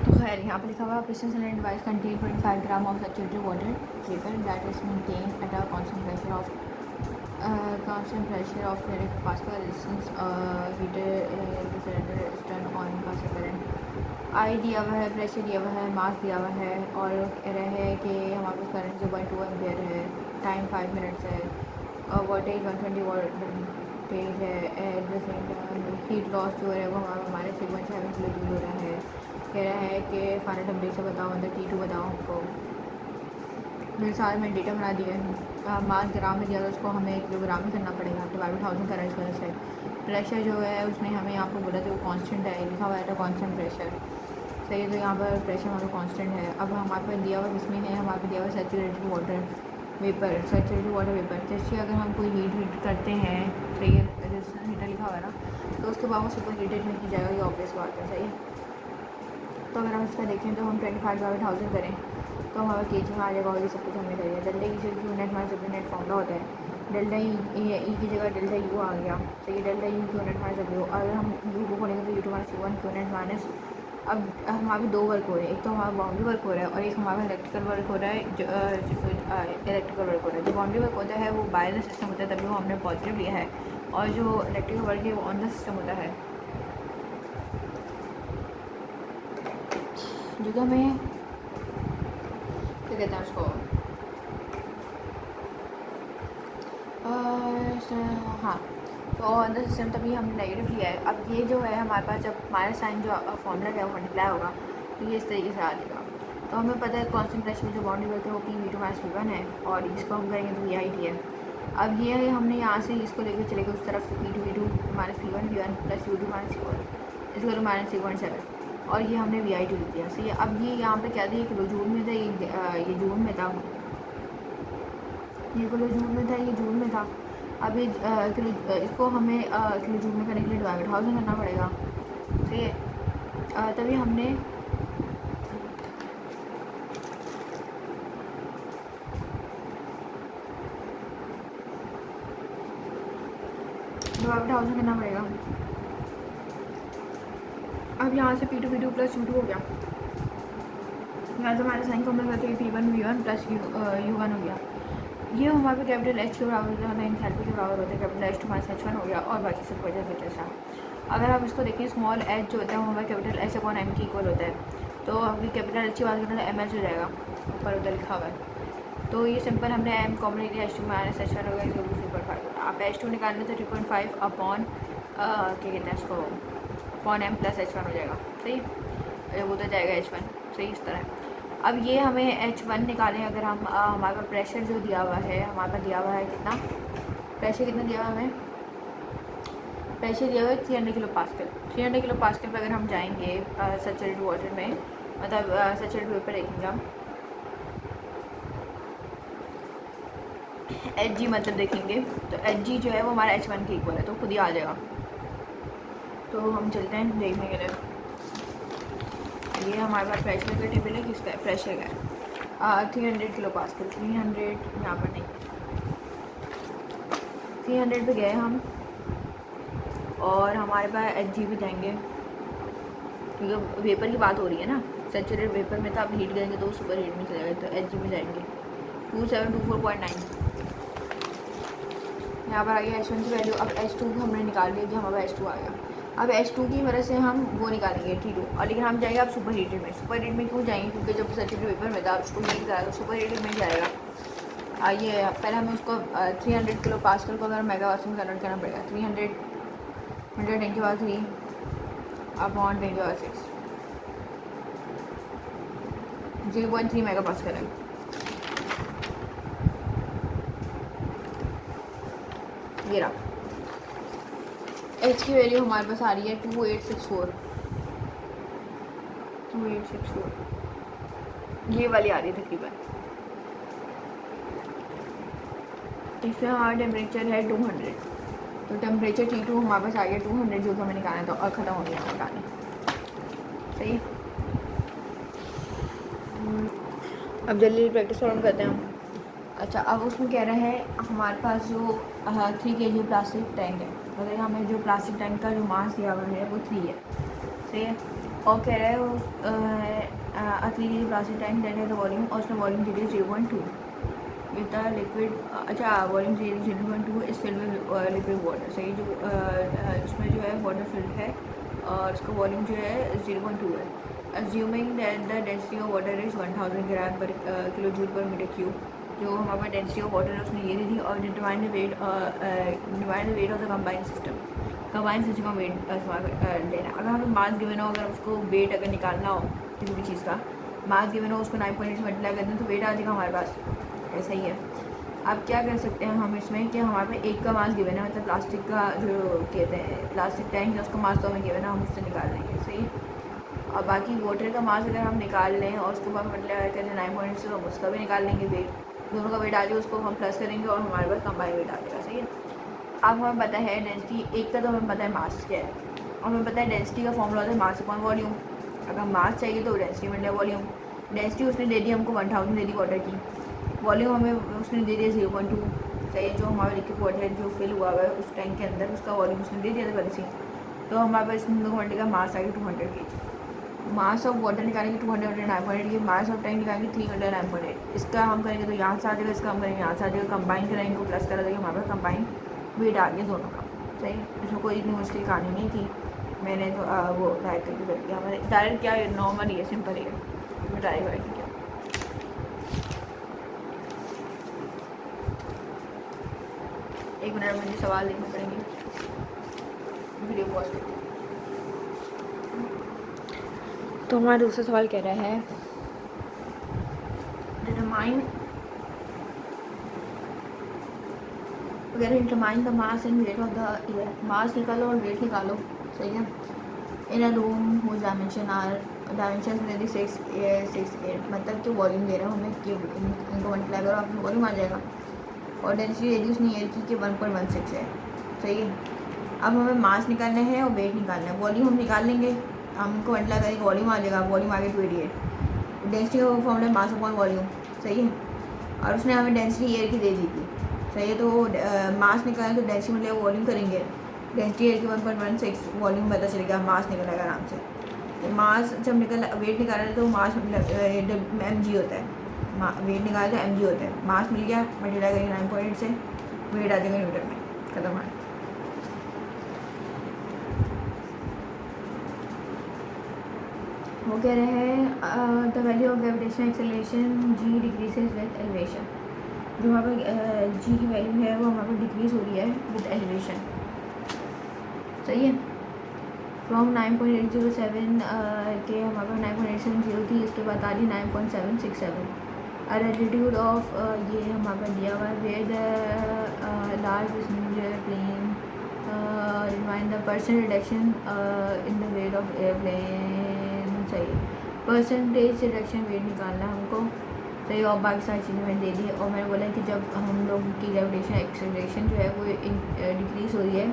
खैर यहाँ पे लिखा हुआ piston cylinder device contain 25 gram of saturated water vapour that is maintain at a constant pressure of direct pascal resistance heater cylinder is turn on pass current I दिया हुआ है, pressure दिया हुआ है, मास दिया हुआ है और कह रहा है कि हमारे पास करंट 0.2 एम्पियर है, टाइम 5 मिनट्स है, वोल्टेज 120 वोल्टेज है, at the same time heat loss जो है वो हमारे 3.7 किलो जूल हो रहा है। कह रहा है कि फाइनल टेम्परेचर बताओ, अंदर T2 बताओ हमको। मेरे सारे मैंने डेटा बना दिया है। मास ग्राम में दिया तो उसको हमें किलोग्राम में करना पड़ेगा, डिवाइड 1000 करें इस वजह से। प्रेशर जो है उसने हमें यहाँ पर बोला था वो कांस्टेंट है, लिखा हुआ है कांस्टेंट प्रेशर। सही है, तो यहाँ पर प्रेशर हमारा कांस्टेंट है। अब हमारे पास दिया हुआ किसमें है, हमारे पास दिया हुआ saturated water vapour, saturated water vapour. जैसे अगर हम कोई हीट करते हैं, सही है, रेजिस्टेंस हीटर लिखा हुआ है ना, तो उसके बाद वो सुपर हीटेड में की जाएगा, ये ऑब्वियस बात है। सही है, तो अगर हम इसका देखें तो हम 25/1000 करें तो हमारा केजी में आ जाएगा और ये सब कुछ हमने कर दिया। डेल्टा ई से unit minus W net formula होता है, डेल्टा ई की जगह डेल्टा यू आ गया। तो ये delta U unit minus W, अगर हम यू को खोलेंगे तो U2 minus U1 unit minus. अब हमारे दो वर्क हो रहे हैं, एक तो हमारा बाउंड्री वर्क हो रहा है और एक हमारा इलेक्ट्रिकल वर्क हो रहा है। जो इलेक्ट्रिकल वर्क हो रहा है, जो बाउंड्री वर्क होता है वो बाय द सिस्टम होता है, तभी वो हमने पॉजिटिव लिया है, और जो इलेक्ट्रिकल वर्क है वो ऑन द सिस्टम होता है, जो कि हमें क्या कहते हैं उसको, हाँ, तो ऑन द सिस्टम तभी हमने नेगेटिव लिया है। अब ये जो है हमारे पास जब हमारा साइन जो फॉर्मूला है वो मल्टीप्लाई होगा तो ये इस तरीके से आ जाएगा। तो हमें पता है कॉन्स्टेंट प्रेशर में जो बाउंड्री वर्क है वो P(V2 माइनस V1) है और इसको हम करेंगे तो VIT है। अब ये है हमने यहाँ से इसको लेकर चले गए उस तरफ से P(V2 minus V1) plus U2 minus U1 इसको माइनस 3.7 और ये हमने VIT लिख दिया। सही है, अब ये यहाँ पे क्या था, ये किलो जूल में था, ये जून में था, ये किलो जूल में था, ये जून में था। अब ये इसको हमें किलो जूल में करने के लिए डिवाइड 1000 करना पड़ेगा। सही है, तभी हमने डिवाइड 1000 करना पड़ेगा। अब यहाँ से P2 प्लस U2 हो गया, यहाँ से हमारे साइन फॉर्मूला करते हैं P1 V1 प्लस U1 हो गया। ये हमारे पे कैपिटल H के बराबर होता है, एंथैल्पी के बराबर होता है, कैपिटल H2 माइनस H1 हो गया और बाकी सब वजह से जैसा। अगर आप इसको देखें, स्मॉल h जो होता है वो हमारा कैपिटल H अपॉन M के इक्वल होता है, तो अभी कैपिटल H की बात करें तो MH हो जाएगा, ऊपर उधर लिखा हुआ है। तो ये सिंपल हमने M कॉमन लिया, H2 माइनस H1 हो गया, 3.5। आप H2 निकालने तो 3.5 अपॉन क्या कहते हैं इसको, अपॉन M प्लस H1 हो जाएगा। सही, वो तो जाएगा H1। सही, इस तरह। अब ये हमें H1 निकालें, अगर हम हमारे पास प्रेशर जो दिया हुआ है, हमारे पास दिया हुआ है कितना प्रेशर, कितना दिया हुआ हमें प्रेशर दिया हुआ है 300 किलो पास्कल। 300 किलो पास्कल पर अगर हम जाएंगे सैचुरेटेड वाटर में, मतलब सैचुरेटेड वेपर देखेंगे हम, Hg मतलब देखेंगे तो Hg जो है वो हमारा H1 के इक्वल है, तो खुद ही आ जाएगा। तो हम चलते हैं देखने के लिए। ये हमारे पास प्रेशर का टेबल है, किसका है प्रेशर का है 300 किलो पास्कल। 300 यहाँ पर नहीं, 300 पे गए हम और हमारे पास Hg पे जाएंगे, क्योंकि वेपर की बात हो रही है ना, सैचुरेटेड वेपर में तो आप हीट करेंगे तो सुपर हीट में चले गए, तो Hg में जाएंगे 2724.9। यहाँ पर आ गया H1 की वैल्यू। अब H2 को हमने निकाल लिया कि हमारा H2 आ गया। अब H2 की वजह से हम वो निकालेंगे T2, और लेकिन हम जाएंगे अब सुपर हीटेड में। सुपर हीट में क्यों जाएंगे, क्योंकि जब सैचुरेटेड वेपर में था अब उसको हीट करा तो सुपर हीटेड में जाएगा। आइए पहले हमें उसको 300 किलो पास्कल को अगर मेगावाट में कन्वर्ट करना पड़ेगा। 300 10 के बाद 3 अपॉन 10 के बाद 6, 0.3 मेगा पास्कल है। ये रहा H की वैल्यू हमारे पास आ रही है 2864, ये वाली आ रही है तकरीबन। इसमें हमारा टेम्परेचर है 200, तो टेम्परेचर T2 हमारे पास आ गया 200, जो कि हमें निकालना था और ख़त्म हो गया निकालने। सही, अब जल्दी प्रैक्टिस फॉर्म करते हैं हम। अच्छा, अब उसमें कह रहे हैं हमारे पास जो 3 kg प्लास्टिक टैंक है, मतलब हमें जो प्लास्टिक टैंक का जो मास दिया हुआ है वो 3 है। सही है, और कह रहा है वो athlete plastic tank that has volume और उसने वॉल्यूम दे दी 0.2 विद द लिक्विड। अच्छा वॉल्यूम 0.2 इस फिल्ड में लिक्विड वाटर सही जो इसमें जो है वाटर फिल्ड है और उसका वॉल्यूम जो है 0.2 है। Assuming that the density of water is 1000 gram per kilo joule per metre cube. जो हमारे पास डेंसिटी ऑफ वाटर है उसने ये दे दी और determine the weight of the combined system. Combined system का वेट लेना। अगर हमें मास गिवन हो, अगर उसको वेट अगर निकालना हो किसी भी चीज़ का मास गिवन हो उसको 9.8 से मल्टीप्लाई कर दें तो वेट आ जाएगा हमारे पास। ऐसा ही है। अब क्या कर सकते हैं हम इसमें कि हमारे पास एक का मास गिवन है मतलब प्लास्टिक का जो कहते हैं प्लास्टिक टैंक है उसका मास तो हमें गिवन है हम उससे निकाल लेंगे सही। और बाकी वाटर का मास अगर हम निकाल लें और उसके बाद मतलब करें 9.8 से तो हम उसका भी निकाल लेंगे वेट। दोनों का वेट आ जाएगा उसको हम प्लस करेंगे और हमारे पास कंबाइंड वेट आ जाएगा सही है। अब हमें पता है डेंसिटी एक का तो हमें पता है मास क्या है और हमें पता है डेंसिटी का फॉर्मूला होता है मास अपॉन वॉल्यूम। अगर मास चाहिए तो डेंसिटी मतलब वॉल्यूम। डेंसिटी उसने दे दी हमको 1000 दे दी वाटर की। वॉल्यूम हमें उसने दे दिया 0.2 सही। जो हमारा लिक्विड वाटर जो फिल हुआ हुआ है उस टैंक के अंदर उसका वॉल्यूम उसने दे दिया था पहले से। तो हमारे पास इन दोनों घंटे का मास आएगा 200 kg। मास ऑफ वाटर निकालेंगे 200 9.8 की। मास ऑफ टैंक निकालेंगे 300 9.8। इसका हम करेंगे तो यहाँ से आ जाएगा, इसका हम करेंगे यहाँ से आ जाएगा, कंबाइन करेंगे को प्लस करा देंगे हमारे पास कंबाइन वेट आ गया दोनों का सही। इसमें कोई इतनी मुश्किल कहानी नहीं थी। मैंने तो वो ट्राई करके कर दिया। हमारे डायरेक्ट क्या नॉर्मल ही है, सिंपल ही है। मैं ट्राई करके क्या एक मिनट मुझे सवाल देखने पड़ेंगे, वीडियो पॉज करके। तो हमारा दूसरा सवाल कह रहा है determine determine the mass and weight of the air. Mass निकालो और वेट निकालो सही है। In a room whose dimension दे दी 6 8 मतलब कि वॉल्यूम दे रहा हूँ हमें क्यूब इनको मल्टीप्लाई करो आपको वॉल्यूम आ जाएगा। और डेंसिटी दे दी उसने एयर की 1.16 है सही है। अब हमें मास निकालना है और वेट निकालना है। वॉल्यूम हम निकाल लेंगे, हम इनको मल्टीप्लाई करेंगे वॉल्यूम आ जाएगा। वॉल्यूम आ गया 288। डेंसिटी का फॉर्मूला मास अपॉन वॉल्यूम सही है। और उसने हमें डेंसिटी एयर की दे दी थी सही है। तो मास निकालें तो डेंसिटी मतलब वॉल्यूम करेंगे। डेंसिटी एयर की 1.16 वॉल्यूम पता चलेगा, मास निकलेगा आराम से। तो मास जब निकल वेट निकाला तो मास mg होता है। वेट निकाला तो mg होता है। मास मिल गया मल्टीप्लाई करेंगे 9.8 से वेट आ जाएगा न्यूटन में। खत्म है। वो कह रहे हैं the value of gravitational acceleration g decreases with elevation. जो हमारे पास जी की वैल्यू है वो हमारे पास डिक्रीज़ हो रही है विद एलिवेशन सही है। फ्रॉम 9.807 के हमारे पास 9.870 थी, इसके बाद आ रही 9.767। एल्टीट्यूड ऑफ ये हमारे पास दिया हुआ है where the large plane remind the percent reduction in the weight of airplane सही। परसेंटेज रिडक्शन वेट निकालना है हमको सही। और बाकी सारी चीज़ें मैंने दे दी और मैंने बोला कि जब हम लोग की ग्रेविटेशन एक्सेलरेशन जो है वो डिक्रीज़ हो रही है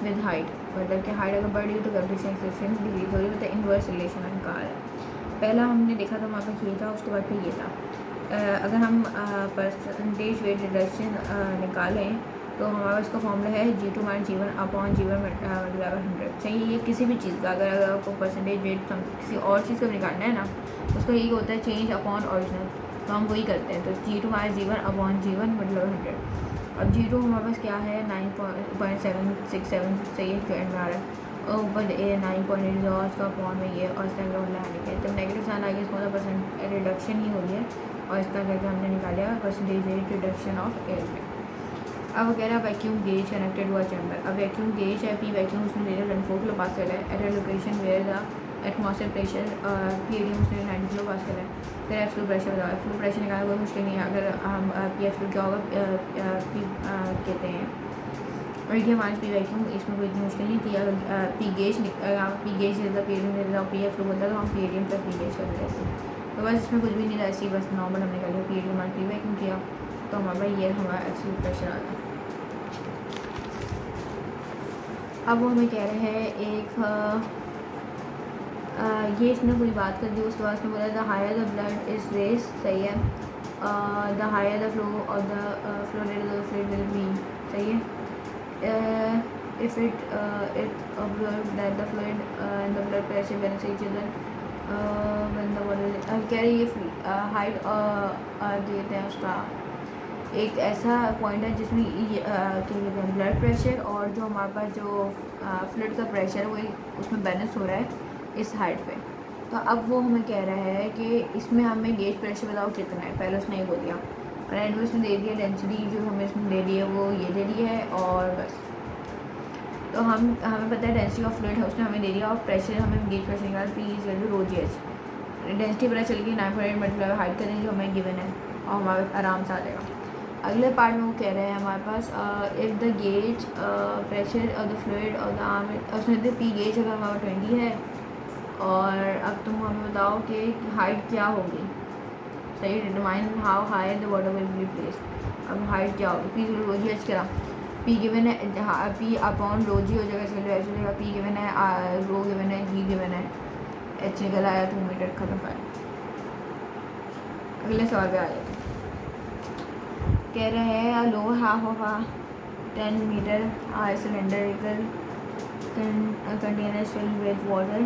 विद हाइट मतलब कि हाइट अगर बढ़ रही है तो ग्रेविटेशन एक्सेलरेशन डिक्रीज हो रही है मतलब इनवर्स रिलेशन हमने कहा है। पहला हमने देखा था वहाँ पर ये था, उसके बाद फिर ये था। अगर हम परसेंटेज वेट रिडक्शन निकालें तो हमारा इसका फॉर्मूला है G2 - G1 upon G1 multiply 100 सही। ये किसी भी चीज़ का अगर आपको परसेंटेज वेट किसी और चीज़ का निकालना है ना उसका यही होता है चेंज अपॉन ओरिजिनल, तो हम वही करते हैं। तो G2 - G1 अपॉन G1 मतलब 100। अब G2 हमारे पास क्या है 9.767 सही है, एंड में आ रहा है और ऊपर 9.8 और उसका अपॉन में ये और इसका लगाने के जब नेगेटिव साइन आ गया इसका मतलब परसेंट रिडक्शन ही हो रही है और इसका करके हमने निकाला percentage weight reduction of air में। अब कह रहा है वैक्यूम गेज कनेक्टेड हुआ चैम्बर। अब वैक्यूम गेज है पी वैक्यूम उसमें ले रहा 24 किलो पास्कल है at a location where the atmosphere pressure पीएडीएम उसमें 90 किलो पास्कल है। फिर एब्सोल्यूट प्रेशर बताओ। एब्सोल्यूट प्रेशर निकालना कोई मुश्किल नहीं है। अगर हम पी एब्सोल्यूट क्या होगा पी कहते हैं और ये हमारे पी वैक्यूम इसमें कोई इतनी मुश्किल नहीं थी। अगर पी गेज पी गेज देता पी एडीएम देता और पी एब्सोल्यूट बोलता तो हम पी एडीएम तक पी गेज कर देते थे। तो बस इसमें कुछ भी नहीं था, ऐसी बस नॉर्मल हमने कर लिया पी एडीएम हमारे पी वैक्यूम किया तो हमारा ये हमारा एब्सोल्यूट प्रेशर आ गया। अब वो हमें कह रहे हैं एक ये इसने पूरी बात कर दी। उसके बाद उसने बोला the higher the blood is race सही है। द हायर द फ्लो और the flow rate of fluid will be सही है। if it observed that the fluid and the blood pressure balance each other when the water कह रही है height देते हैं उसका एक ऐसा पॉइंट है जिसमें क्या कहते हैं ब्लड प्रेशर और जो हमारे पास जो फ्लूइड का प्रेशर है वो उसमें बैलेंस हो रहा है इस हाइट पे। तो अब वो हमें कह रहा है कि इसमें हमें गेज प्रेशर बताओ कितना है, पहले उसने ये बोल दिया और एंड में उसने दे दिया डेंसिटी जो हमें इसमें दे दी है वो ये दे दी है और बस। तो हमें पता है डेंसिटी ऑफ फ्लूइड है उसने हमें दे दिया और प्रेशर हमें गेज प्रेशर निकाल P is equal to rho G H. डेंसिटी पता चल गई 9.8 मल्टीप्लाई हाइट करेंगे जो हमें गिवन है और हमारे आराम से आ जाएगा। अगले पार्ट में वो कह रहे हैं हमारे पास if the gauge pressure of the fluid or the arm उसने दे पी गेज अगर हमारा 20 है और अब तुम हमें बताओ कि हाइट क्या होगी। सही, determine how high the water will be placed. अब हाइट क्या होगी, पी रो जी एच करा, पी गिवन है पी अपॉन रो जी हो जाएगा, चलो ऐसे हो जाएगा, पी गिवन है रो गिवन है जी गिवन है एच निकल आया 2 मीटर खत्म कर। अगले सवाल पे आ जाते हैं। कह रहे हैं लो half of 10 metre cylinder containers filled with water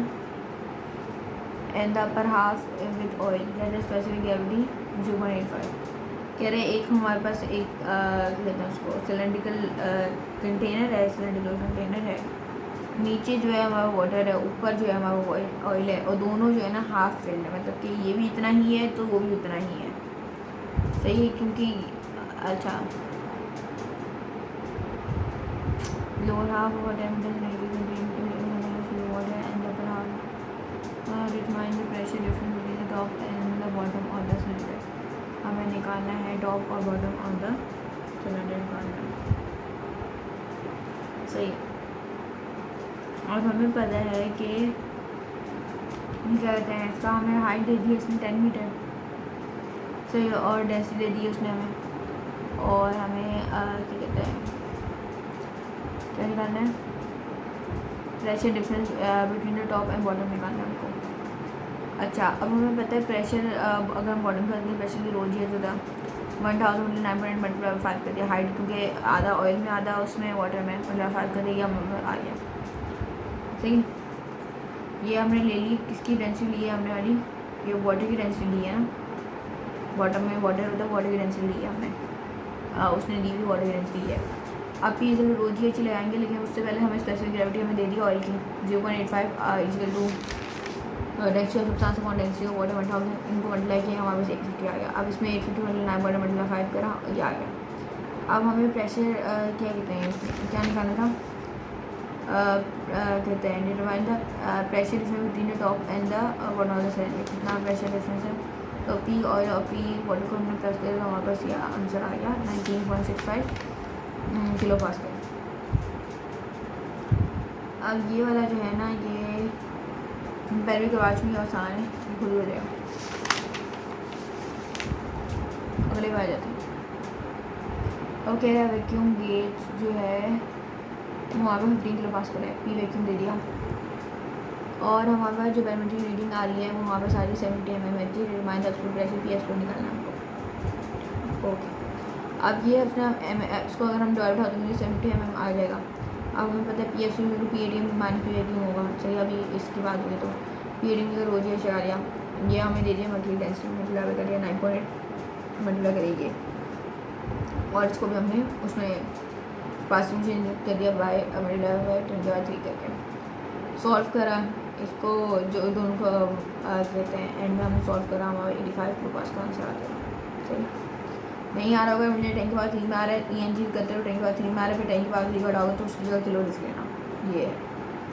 and the upper half with oil that is specific gravity 0.85। कह रहे हैं एक हमारे पास एक कहते हैं उसको सिलेंड्रिकल कंटेनर है, सिलेंड्रिकल कंटेनर है, नीचे जो है हमारा वाटर है, ऊपर जो है हमारा ऑयल है और दोनों जो है ना हाफ फिल्ड है, मतलब कि ये भी इतना ही है तो वो भी उतना ही है। सही है, क्योंकि अच्छा lower half of a temperature water and the upper half determine the pressure difference between the top and the bottom of the cylinder। हमें निकालना है टॉप और बॉटम ऑफ द सिलेंडर निकालना है। सही, और हमें पता है कि क्या कहते हैं इसका हमें हाइट दे दी है इसने 10 मीटर। सही, और डेंसिटी दे दी है उसने हमें और हमें क्या कहते हैं क्या निकालना है, pressure difference between the top and bottom निकालना है हमको। अच्छा, अब हमें पता है प्रेशर अगर हम बॉटम कर दें प्रेशर की रोज है जो था 1000 9.8 मल्टीप्लाई 5 कर दिया हाइट, क्योंकि आधा ऑयल में आधा उसमें वाटर में मल्टीप्लाई 5 कर दिया आ गया। सही, ये हमने ले ली, किसकी डेंसिटी ली है हमने वाली, ये वाटर की डेंसिटी ली है ना, बॉटम में वाटर होता है, वाटर की डेंसिटी ली है हमने, उसने दी हुई वाटर की डेंसिटी है। अब पी इजल रोज ही अच्छी लगाएंगे, लेकिन उससे पहले हमें स्पेसिफिक ग्रेविटी हमें दे दी ऑयल की 0.85 equal to density of substance upon density of water 1000, इनको मल्टीप्लाई किया हमारे पास 850 आ गया। अब इसमें 850 मल्टीप्लाई 5 करा ये आ गया। अब हमें प्रेशर क्या कहते हैं क्या निकालना था, कहते हैं determine the pressure difference between the top and the bottom of the cylinder, कितना प्रेशर डिफरेंस है। तो पी ऑयल और पी वाटर को हमने प्रेस किया तो हमारे पास ये आंसर आ गया 19.65 किलो पास्कल। अब ये वाला जो है ना ये पहले के बाद में आसान है, खुद हो जाएगा। अगले बार जाते हैं। ओके, वैक्यूम गेज जो है वहाँ पर 15 किलो पास्कल है, पी वैक्यूम दे दिया और हमारे पास जो बैरोमीटर रीडिंग आ रही है वो वहाँ पर सारी 70 mm है जी। Remind absolute pressure P S निकालना है हमको। ओके, अब ये अपना इसको अगर हम 12 उठाते हैं 70 mm आ जाएगा। अब हमें पता है P S P A D M मान पी वैक्यूम होगा। चलिए अभी इसकी बात हुई तो पी ए डी एम का रोज ये आ गया, ये हमें दे दिया मटेरियल डेंसिटी मल्टीप्लाई करिए 9.8 मल्टीप्लाई करेंगे और इसको भी हमने उसमें पास में चेंज कर दिया बाय मल्टीप्लाई बाय 10⁻³ करके सॉल्व करा इसको, जो दोनों को कहते हैं एंड में हमने सॉल्व करा, हमारा 85 किलो पास का आंसर आ गया। सही, नहीं आ रहा होगा मुझे 10⁻³ में आ रहा है, ई एन जी करते हो 10⁻³ में आ रहा है, फिर 10⁻³ का डालोगे तो उसकी जगह किलो लिख लेना, ये है।